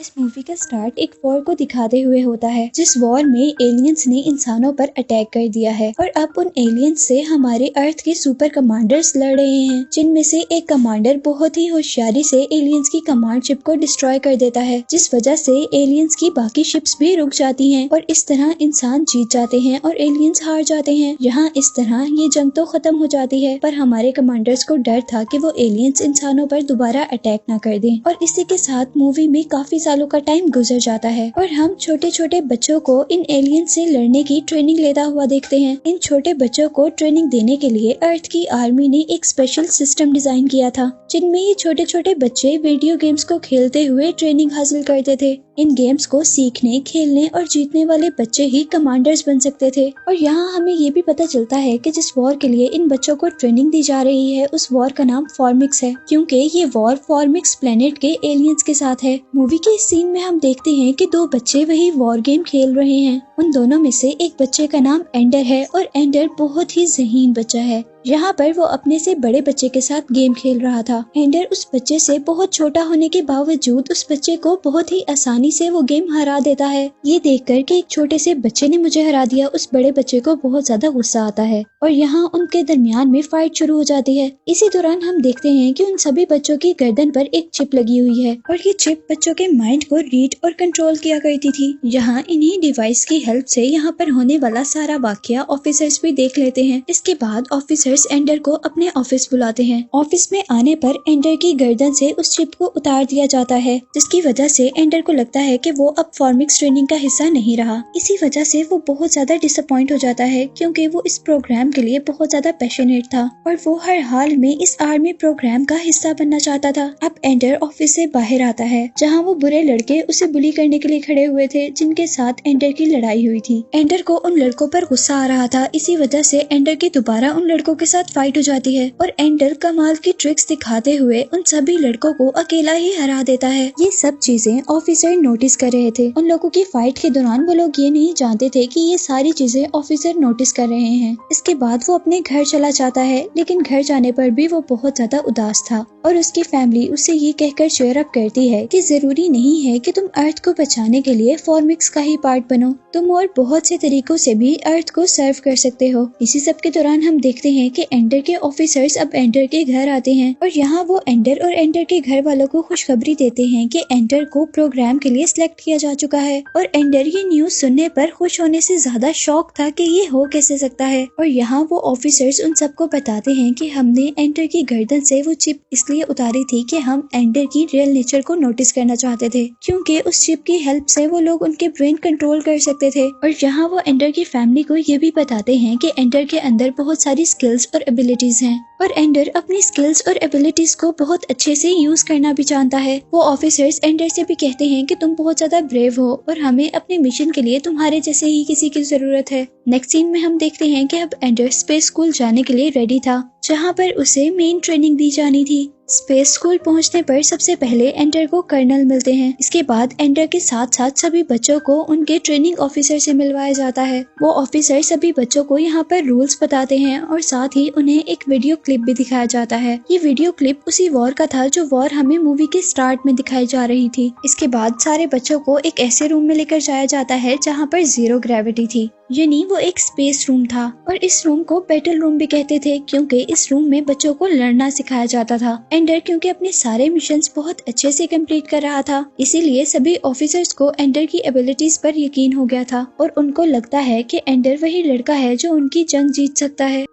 इस मूवी का स्टार्ट एक वॉर को दिखाते हुए होता है, जिस वॉर में एलियंस ने इंसानों पर अटैक कर दिया है और अब उन एलियंस से हमारे अर्थ के सुपर कमांडर्स लड़ रहे हैं, जिनमें से एक कमांडर बहुत ही होशियारी से एलियंस की कमांड शिप को डिस्ट्रॉय कर देता है, जिस वजह से एलियंस की बाकी शिप्स भी रुक जाती हैं और इस तरह इंसान जीत जाते हैं और एलियंस हार जाते हैं। यहाँ इस तरह ये जंग तो खत्म हो जाती है, पर हमारे कमांडर्स को डर था कि वो एलियंस इंसानों पर दोबारा अटैक ना कर दें और इसी के साथ मूवी में काफी सालों का टाइम गुजर जाता है और हम छोटे छोटे बच्चों को इन एलियन से लड़ने की ट्रेनिंग लेता हुआ देखते हैं। इन छोटे बच्चों को ट्रेनिंग देने के लिए अर्थ की आर्मी ने एक स्पेशल सिस्टम डिजाइन किया था, जिनमें ये छोटे छोटे बच्चे वीडियो गेम्स को खेलते हुए ट्रेनिंग हासिल करते थे। इन गेम्स को सीखने, खेलने और जीतने वाले बच्चे ही कमांडर्स बन सकते थे। और यहाँ हमें ये भी पता चलता है कि जिस वॉर के लिए इन बच्चों को ट्रेनिंग दी जा रही है, उस वॉर का नाम फॉर्मिक्स है, क्योंकि ये वॉर फॉर्मिक्स प्लेनेट के एलियंस के साथ है। मूवी के इस सीन में हम देखते हैं कि दो बच्चे वही वॉर गेम खेल रहे हैं। उन दोनों में से एक बच्चे का नाम एंडर है और एंडर बहुत ही ज़हीन बच्चा है। यहाँ पर वो अपने से बड़े बच्चे के साथ गेम खेल रहा था। एंडर उस बच्चे से बहुत छोटा होने के बावजूद उस बच्चे को बहुत ही आसानी से वो गेम हरा देता है। ये देखकर कि एक छोटे से बच्चे ने मुझे हरा दिया, उस बड़े बच्चे को बहुत ज्यादा गुस्सा आता है और यहाँ उनके दरमियान में फाइट शुरू हो जाती है। इसी दौरान हम देखते हैं कि उन सभी बच्चों की गर्दन पर एक चिप लगी हुई है और ये चिप बच्चों के माइंड को रीड और कंट्रोल किया करती थी। यहाँ इन्हीं डिवाइस की हेल्प से यहाँ पर होने वाला सारा वाकया ऑफिसर्स भी देख लेते हैं। इसके बाद ऑफिसर्स एंडर को अपने ऑफिस बुलाते हैं। ऑफिस में आने पर एंडर की गर्दन से उस चिप को उतार दिया जाता है, जिसकी वजह से एंडर को लगता है कि वो अब फॉर्मिक्स ट्रेनिंग का हिस्सा नहीं रहा। इसी वजह से वो बहुत ज्यादा डिसअपॉइंट हो जाता है, क्योंकि वो इस प्रोग्राम के लिए बहुत ज्यादा पैशनेट था और वो हर हाल में इस आर्मी प्रोग्राम का हिस्सा बनना चाहता था। अब एंडर ऑफिस से बाहर आता है, जहाँ वो बुरे लड़के उसे बुली करने के लिए खड़े हुए थे, जिनके साथ एंडर की लड़ाई हुई थी। एंडर को उन लड़कों पर गुस्सा आ रहा था, इसी वजह से एंडर की दोबारा उन लड़कों के साथ फाइट हो जाती है और एंडर कमाल की ट्रिक्स दिखाते हुए उन सभी लड़कों को अकेला ही हरा देता है। ये सब चीजें ऑफिसर नोटिस कर रहे थे। उन लोगों की फाइट के दौरान वो लोग ये नहीं जानते थे कि ये सारी चीजें ऑफिसर नोटिस कर रहे हैं। इसके बाद वो अपने घर चला जाता है, लेकिन घर जाने पर भी वो बहुत ज्यादा उदास था और उसकी फैमिली उसे ये कहकर चेयर अप करती है कि जरूरी नहीं है कि तुम अर्थ को बचाने के लिए फॉर्मिक्स का ही पार्ट बनो, तुम और बहुत से तरीकों से भी अर्थ को सर्व कर सकते हो। इसी सब के दौरान हम देखते हैं कि एंडर के ऑफिसर्स अब एंडर के घर आते हैं और यहाँ वो एंडर और एंडर के घर वालों को खुशखबरी देते हैं कि एंडर को प्रोग्राम के लिए सिलेक्ट किया जा चुका है। और एंडर ये न्यूज सुनने पर खुश होने से ज्यादा शॉक था कि ये हो कैसे सकता है। और यहाँ वो ऑफिसर्स उन सबको बताते हैं कि हमने एंडर की गर्दन से वो चिप इसलिए उतारी थी कि हम एंडर की रियल नेचर को नोटिस करना चाहते थे, क्योंकि उस चिप की हेल्प से वो लोग उनके ब्रेन कंट्रोल कर सकते थे। और यहाँ वो एंडर की फैमिली को ये भी बताते हैं कि एंडर के अंदर बहुत सारी स्किल्स और एबिलिटीज हैं और एंडर अपनी स्किल्स और एबिलिटीज को बहुत अच्छे से यूज करना भी जानता है। वो ऑफिसर्स एंडर से भी कहते हैं कि तुम बहुत ज्यादा ब्रेव हो और हमें अपने मिशन के लिए तुम्हारे जैसे ही किसी की जरूरत है। नेक्स्ट सीन में हम देखते हैं कि अब एंडर स्पेस स्कूल जाने के लिए रेडी था, जहाँ पर उसे मेन ट्रेनिंग दी जानी थी। स्पेस स्कूल पहुंचने पर सबसे पहले एंडर को कर्नल मिलते हैं। इसके बाद एंडर के साथ साथ सभी बच्चों को उनके ट्रेनिंग ऑफिसर से मिलवाया जाता है। वो ऑफिसर सभी बच्चों को यहाँ पर रूल्स बताते हैं और साथ ही उन्हें एक वीडियो क्लिप भी दिखाया जाता है। ये वीडियो क्लिप उसी वॉर का था जो वॉर हमें मूवी के स्टार्ट में दिखाई जा रही थी। इसके बाद सारे बच्चों को एक ऐसे रूम में लेकर जाया जाता है जहाँ पर 0 ग्रेविटी थी, यानी वो एक स्पेस रूम था और इस रूम को बैटल रूम भी कहते थे, क्योंकि इस रूम में बच्चों को लड़ना सिखाया जाता था। एंडर क्योंकि अपने सारे मिशंस बहुत अच्छे से कंप्लीट कर रहा था, इसीलिए सभी ऑफिसर्स को एंडर की एबिलिटीज पर यकीन हो गया था और उनको लगता है कि एंडर वही लड़का है जो उनकी जंग जीत सकता है।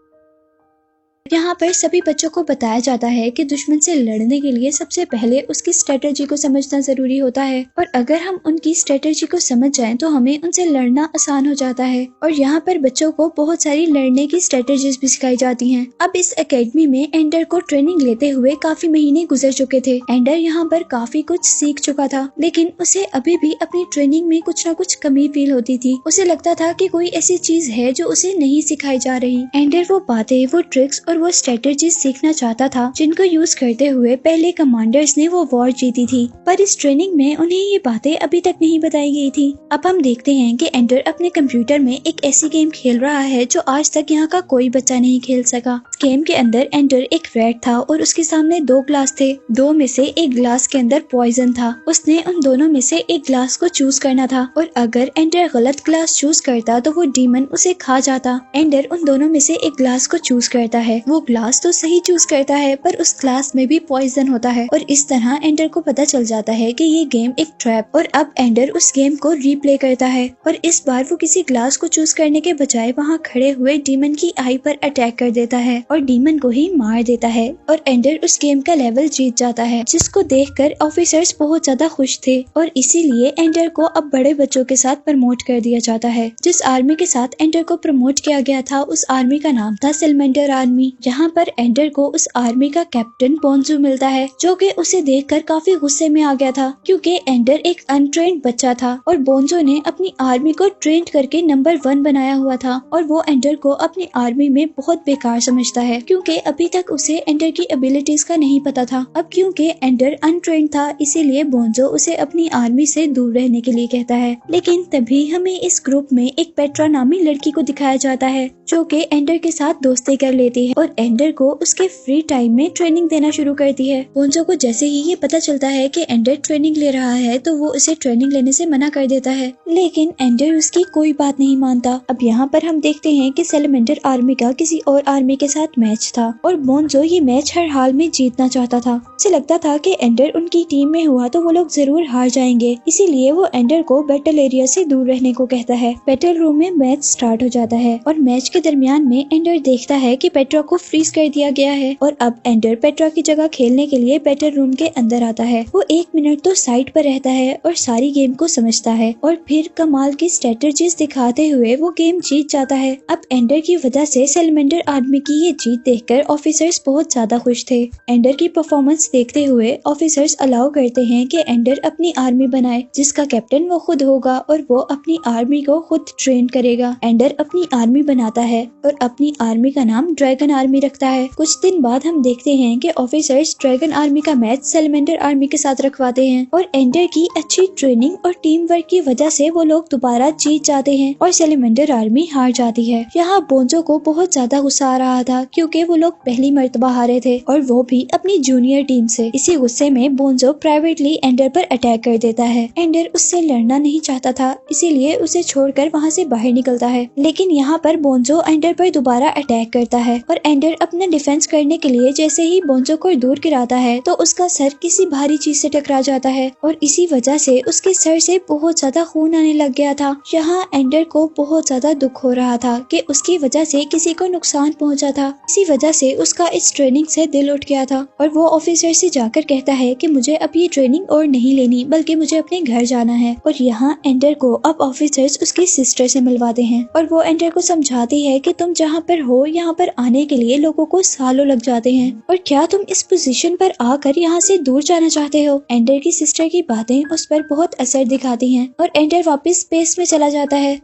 यहाँ पर सभी बच्चों को बताया जाता है कि दुश्मन से लड़ने के लिए सबसे पहले उसकी स्ट्रेटेजी को समझना जरूरी होता है और अगर हम उनकी स्ट्रेटेजी को समझ जाएं तो हमें उनसे लड़ना आसान हो जाता है। और यहाँ पर बच्चों को बहुत सारी लड़ने की स्ट्रेटेजीज भी सिखाई जाती हैं। अब इस एकेडमी में एंडर को ट्रेनिंग लेते हुए काफी महीने गुजर चुके थे। एंडर यहाँ पर काफी कुछ सीख चुका था, लेकिन उसे अभी भी अपनी ट्रेनिंग में कुछ न कुछ कमी फील होती थी। उसे लगता था कि कोई ऐसी चीज है जो उसे नहीं सिखाई जा रही। एंडर वो बातें, वो ट्रिक्स और वो स्ट्रेटेजी सीखना चाहता था जिनको यूज करते हुए पहले कमांडर्स ने वो वॉर जीती थी, पर इस ट्रेनिंग में उन्हें ये बातें अभी तक नहीं बताई गई थी। अब हम देखते हैं कि एंडर अपने कंप्यूटर में एक ऐसी गेम खेल रहा है जो आज तक यहाँ का कोई बच्चा नहीं खेल सका। इस गेम के अंदर एंडर एक रैट था और उसके सामने 2 ग्लास थे। 2 में से एक ग्लास के अंदर पॉइजन था। उसने उन दोनों में से एक ग्लास को चूज करना था और अगर एंडर गलत ग्लास चूज करता तो वो डीमन उसे खा जाता। एंडर उन दोनों में से एक ग्लास को चूज करता है। वो ग्लास तो सही चूज करता है पर उस ग्लास में भी पॉइजन होता है और इस तरह एंडर को पता चल जाता है कि ये गेम एक ट्रैप। और अब एंडर उस गेम को रीप्ले करता है और इस बार वो किसी ग्लास को चूज करने के बजाय वहाँ खड़े हुए डीमन की आई पर अटैक कर देता है और डीमन को ही मार देता है और एंडर उस गेम का लेवल जीत जाता है, जिसको देखकर ऑफिसर्स बहुत ज्यादा खुश थे और इसीलिए एंडर को अब बड़े बच्चों के साथ प्रमोट कर दिया जाता है। जिस आर्मी के साथ एंडर को प्रमोट किया गया था उस आर्मी का नाम था सेलेमेंडर आर्मी। यहाँ पर एंडर को उस आर्मी का कैप्टन बोंजो मिलता है जो कि उसे देखकर काफी गुस्से में आ गया था क्योंकि एंडर एक अनट्रेन्ड बच्चा था और बोंजो ने अपनी आर्मी को ट्रेन करके नंबर 1 बनाया हुआ था और वो एंडर को अपनी आर्मी में बहुत बेकार समझता है क्योंकि अभी तक उसे एंडर की एबिलिटीज का नहीं पता था। अब क्योंकि एंडर अनट्रेन्ड था इसीलिए बोंजो उसे अपनी आर्मी से दूर रहने के लिए कहता है। लेकिन तभी हमें इस ग्रुप में एक पेट्रा नामी लड़की को दिखाया जाता है जो कि एंडर के साथ दोस्ती कर लेती है और एंडर को उसके फ्री टाइम में ट्रेनिंग देना शुरू करती है। बोंजो को जैसे ही ये पता चलता है कि एंडर ट्रेनिंग ले रहा है तो वो उसे ट्रेनिंग लेने से मना कर देता है, लेकिन एंडर उसकी कोई बात नहीं मानता। अब यहाँ पर हम देखते हैं कि सेलेमेंडर आर्मी का किसी और आर्मी के साथ मैच था और बोंजो ये मैच हर हाल में जीतना चाहता था। उसे लगता था कि एंडर उनकी टीम में हुआ तो वो लोग जरूर हार जाएंगे, इसीलिए वो एंडर को बैटल एरिया से दूर रहने को कहता है। बैटल रूम में मैच स्टार्ट हो जाता है और मैच के दरमियान में एंडर देखता है कि पेट्रा को फ्रीज कर दिया गया है और अब एंडर पेट्रा की जगह खेलने के लिए बैटल रूम के अंदर आता है। वो 1 मिनट तो साइड पर रहता है और सारी गेम को समझता है और फिर कमाल की स्ट्रेटजीज दिखाते हुए वो गेम जीत जाता है। अब एंडर की वजह से सेलेमेंडर आर्मी की ये जीत देखकर ऑफिसर्स बहुत ज्यादा खुश थे। एंडर की परफॉर्मेंस देखते हुए ऑफिसर्स अलाउ करते हैं कि एंडर अपनी आर्मी बनाए जिसका कैप्टन वो खुद होगा और वो अपनी आर्मी को खुद ट्रेन करेगा। एंडर अपनी आर्मी बनाता है और अपनी आर्मी का नाम ड्रैगन आर्मी रखता है। कुछ दिन बाद हम देखते हैं कि ऑफिसर्स ड्रैगन आर्मी का मैच सेलेमेंडर आर्मी के साथ रखवाते हैं और एंडर की अच्छी ट्रेनिंग और टीम वर्क की वजह से वो लोग दोबारा जीत जाते हैं और सेलेमेंडर आर्मी हार जाती है। यहाँ बोंजो को बहुत ज्यादा गुस्सा आ रहा था क्योंकि वो लोग पहली मर्तबा हारे थे और वो भी अपनी जूनियर टीम से। इसी गुस्से में बोंजो प्राइवेटली एंडर पर अटैक कर देता है। एंडर उससे लड़ना नहीं चाहता था इसीलिए उसे छोड़कर वहाँ से बाहर निकलता है, लेकिन यहाँ पर बोंजो एंडर पर दोबारा अटैक करता है और एंडर अपना डिफेंस करने के लिए जैसे ही बोंजो को दूर गिराता है तो उसका सर किसी भारी चीज से टकरा जाता है और इसी वजह से उसके सर से बहुत ज्यादा खून आने लग गया था। यहाँ एंडर को बहुत ज्यादा दुख हो रहा था कि उसकी वजह से किसी को नुकसान पहुंचा था। इसी वजह से उसका इस ट्रेनिंग से दिल उठ गया था और वो ऑफिसर से जाकर कहता है कि मुझे अब ये ट्रेनिंग और नहीं लेनी बल्कि मुझे अपने घर जाना है। और यहाँ एंडर को अब ऑफिसर्स उसकी सिस्टर से मिलवाते हैं और वो एंडर को समझाती है कि तुम जहाँ पर हो यहाँ पर आने के लिए लोगों को सालों लग जाते हैं और क्या तुम इस पोजीशन पर आकर यहाँ से दूर जाना चाहते हो। एंडर की सिस्टर की बातें उस पर बहुत असर दिखाती हैं और एंडर वापस स्पेस में चला जाता है।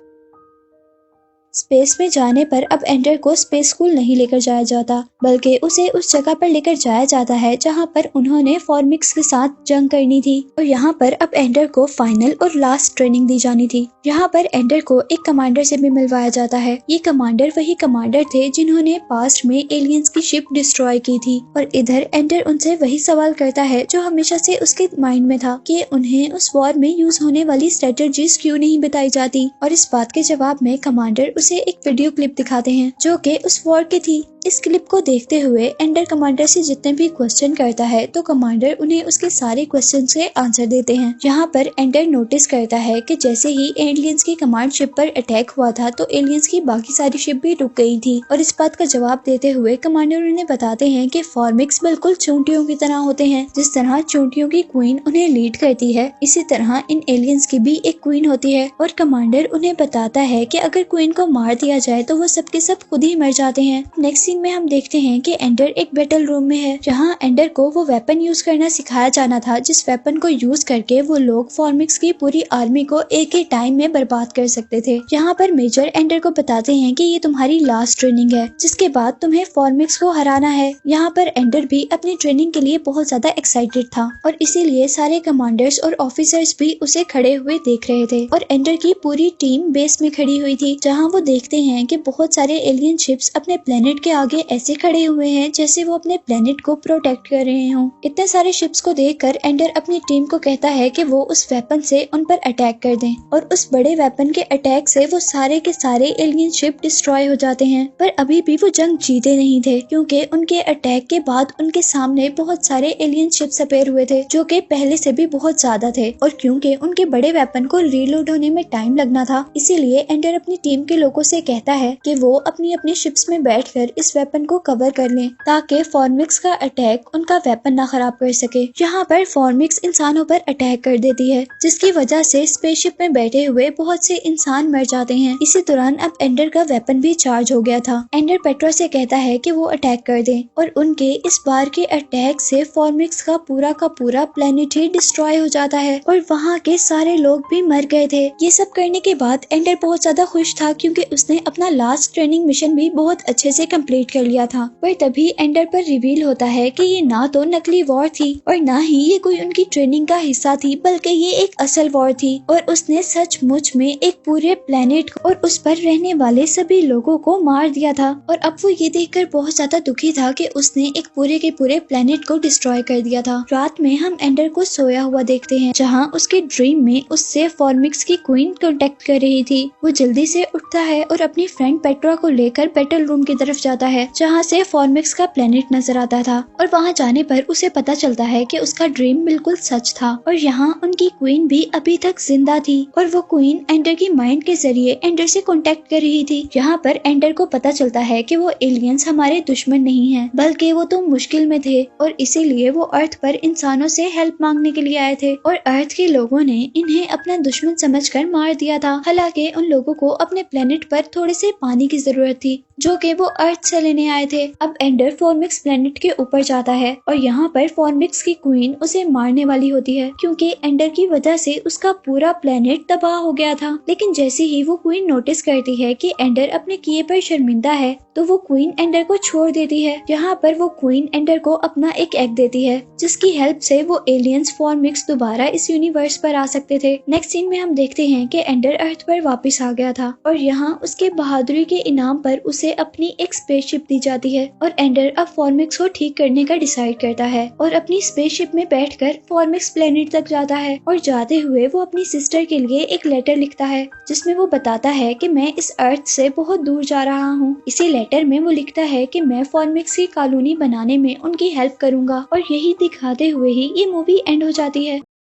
स्पेस में जाने पर अब एंडर को स्पेस स्कूल नहीं लेकर जाया जाता बल्कि उसे उस जगह पर लेकर जाया जाता है जहां पर उन्होंने फॉर्मिक्स के साथ जंग करनी थी और यहां पर अब एंडर को फाइनल और लास्ट ट्रेनिंग दी जानी थी। यहां पर एंडर को एक कमांडर से भी मिलवाया जाता है। ये कमांडर वही कमांडर थे जिन्होंने पास्ट में एलियंस की शिप डिस्ट्रॉय की थी और इधर एंडर उनसे वही सवाल करता है जो हमेशा से उसके माइंड में था कि उन्हें उस वॉर में यूज होने वाली स्ट्रेटजीज क्यों नहीं बताई जाती। और इस बात के जवाब में कमांडर उसे एक वीडियो क्लिप दिखाते हैं जो कि उस वॉर की थी। इस क्लिप को देखते हुए एंडर कमांडर से जितने भी क्वेश्चन करता है तो कमांडर उन्हें उसके सारे क्वेश्चन के आंसर देते हैं। यहाँ पर एंडर नोटिस करता है कि जैसे ही एलियंस की कमांड शिप पर अटैक हुआ था तो एलियंस की बाकी सारी शिप भी रुक गई थी और इस बात का जवाब देते हुए कमांडर उन्हें बताते हैं कि फॉर्मिक्स बिल्कुल चूंटियों की तरह होते हैं। जिस तरह चूंटियों की क्वीन उन्हें लीड करती है इसी तरह इन एलियंस की भी एक क्वीन होती है और कमांडर उन्हें बताता है कि अगर क्वीन को मार दिया जाए तो वो सबके सब खुद ही मर जाते हैं। नेक्स्ट सीन में हम देखते हैं कि एंडर एक बैटल रूम में है, जहाँ एंडर को वो वेपन यूज करना सिखाया जाना था, जिस वेपन को यूज करके वो लोग फॉर्मिक्स की पूरी आर्मी को एक ही टाइम में बर्बाद कर सकते थे। यहाँ पर मेजर एंडर को बताते हैं कि ये तुम्हारी लास्ट ट्रेनिंग है, जिसके बाद तुम्हें फॉर्मिक्स को हराना है। यहाँ पर एंडर भी अपनी ट्रेनिंग के लिए बहुत ज्यादा एक्साइटेड था और इसीलिए सारे कमांडर्स और ऑफिसर्स भी उसे खड़े हुए देख रहे थे और एंडर की पूरी टीम बेस में खड़ी हुई थी, जहाँ वो देखते हैं कि बहुत सारे एलियन शिप्स अपने प्लेनेट के आगे ऐसे खड़े हुए हैं जैसे वो अपने प्लेनेट को प्रोटेक्ट कर रहे हों। इतने सारे शिप्स को देखकर एंडर अपनी टीम को कहता है कि वो उस वेपन से उन पर अटैक कर दें और उस बड़े वेपन के अटैक से वो सारे के सारे एलियन शिप डिस्ट्रॉय हो जाते हैं। पर अभी भी वो जंग जीते नहीं थे, क्योंकि उनके अटैक के बाद उनके सामने बहुत सारे एलियन शिप्स अपीयर हुए थे, जो कि पहले से भी बहुत ज्यादा थे। और क्योंकि उनके बड़े वेपन को रीलोड होने में टाइम लगना था, इसीलिए एंडर अपनी टीम के लोगों से कहता है कि वो अपनी अपनी शिप्स में बैठकर इस वेपन को कवर कर लें, ताकि फॉर्मिक्स का अटैक उनका वेपन ना खराब कर सके। यहाँ पर फॉर्मिक्स इंसानों पर अटैक कर देती है, जिसकी वजह से स्पेसशिप में बैठे हुए बहुत से इंसान मर जाते हैं। इसी दौरान अब एंडर का वेपन भी चार्ज हो गया था। एंडर पेट्रा से कहता है कि वो अटैक कर दें और उनके इस बार के अटैक से फॉर्मिक्स का पूरा प्लेनेट ही डिस्ट्रॉय हो जाता है और वहाँ के सारे लोग भी मर गए थे। ये सब करने के बाद एंडर बहुत ज्यादा खुश था, क्योंकि उसने अपना लास्ट ट्रेनिंग मिशन भी बहुत अच्छे से कंप्लीट कर लिया था। पर तभी एंडर पर रिवील होता है कि ये ना तो नकली वॉर थी और ना ही ये कोई उनकी ट्रेनिंग का हिस्सा थी, बल्कि ये एक असल वॉर थी और उसने सचमुच में एक पूरे प्लेनेट और उस पर रहने वाले सभी लोगों को मार दिया था। और अब वो ये देखकर बहुत ज्यादा दुखी था कि उसने एक पूरे के पूरे प्लेनेट को डिस्ट्रॉय कर दिया था। रात में हम एंडर को सोया हुआ देखते हैं, जहाँ उसके ड्रीम में उससे फॉर्मिक्स की क्वीन कांटेक्ट कर रही थी। वो जल्दी से उठता है और अपनी फ्रेंड पेट्रा को लेकर बैटल रूम की तरफ जाता है, जहाँ से फॉर्मिक्स का प्लेनेट नजर आता था। और वहाँ जाने पर उसे पता चलता है कि उसका ड्रीम बिल्कुल सच था और यहाँ उनकी क्वीन भी अभी तक जिंदा थी और वो क्वीन एंडर की माइंड के जरिए एंडर से कांटेक्ट कर रही थी। यहाँ पर एंडर को पता चलता है कि वो एलियंस हमारे दुश्मन नहीं हैं, बल्कि वो तो मुश्किल में थे और इसीलिए वो अर्थ पर इंसानों से हेल्प मांगने के लिए आए थे और अर्थ के लोगों ने इन्हें अपना दुश्मन समझकर मार दिया था। हालांकि उन लोगों को अपने प्लेनेट पर थोड़े से पानी की जरूरत थी, जो कि वो अर्थ से लेने आए थे। अब एंडर फॉर्मिक्स प्लेनेट के ऊपर जाता है और यहाँ पर फॉर्मिक्स की क्वीन उसे मारने वाली होती है, क्योंकि एंडर की वजह से उसका पूरा प्लेनेट तबाह हो गया था। लेकिन जैसे ही वो क्वीन नोटिस करती है कि एंडर अपने किए पर शर्मिंदा है, तो वो क्वीन एंडर को छोड़ देती है। यहाँ पर वो क्वीन एंडर को अपना एक एग देती है, जिसकी हेल्प से वो एलियंस फॉर्मिक्स दोबारा इस यूनिवर्स पर आ सकते थे। नेक्स्ट सीन में हम देखते हैं कि एंडर अर्थ पर वापस आ गया था और यहाँ उसके बहादुरी के इनाम पर उसे अपनी एक स्पेसशिप दी जाती है और एंडर अब फॉर्मिक्स को ठीक करने का डिसाइड करता है और अपनी स्पेसशिप में बैठकर फॉर्मिक्स प्लेनेट तक जाता है। और जाते हुए वो अपनी सिस्टर के लिए एक लेटर लिखता है, जिसमें वो बताता है कि मैं इस अर्थ से बहुत दूर जा रहा हूँ। इसी लेटर में वो लिखता है कि मैं फॉर्मिक्स की कॉलोनी बनाने में उनकी हेल्प करूंगा और यही दिखाते हुए ही ये मूवी एंड हो जाती है।